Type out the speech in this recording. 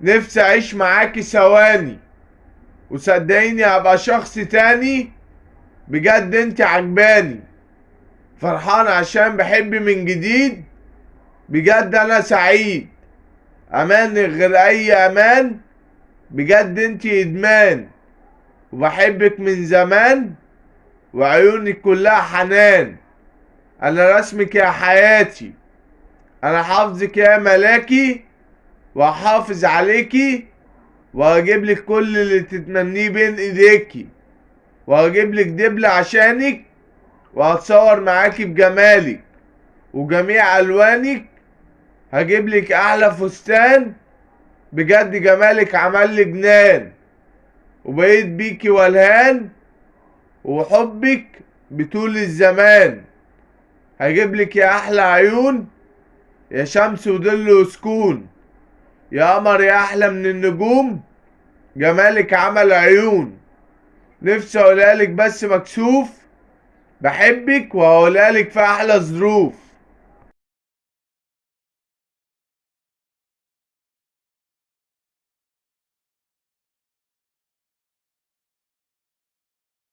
نفسي اعيش معاكي ثواني، وصدقيني هبقى شخص تاني. بجد انت عجباني، فرحان عشان بحب من جديد. بجد انا سعيد، امان غير اي امان. بجد انت ادمان، وبحبك من زمان، وعيونك كلها حنان. انا رسمك يا حياتي، انا حافظك يا ملاكي، وهحافظ عليكي، وهجيب لك كل اللي تتمنيه بين ايديكي، وهجيب لك دبل عشانك، وهتصور معاكي بجمالك وجميع الوانك. هجيب لك احلى فستان، بجد جمالك عمل لي جنان، وبقيت بيكي والهان، وحبك بطول الزمان. هجيب لك يا احلى عيون، يا شمس وظل وسكون، يا قمر يا احلى من النجوم، جمالك عمل عيون. نفسي اقولها لك بس مكسوف، بحبك وهقولها لك في احلى ظروف.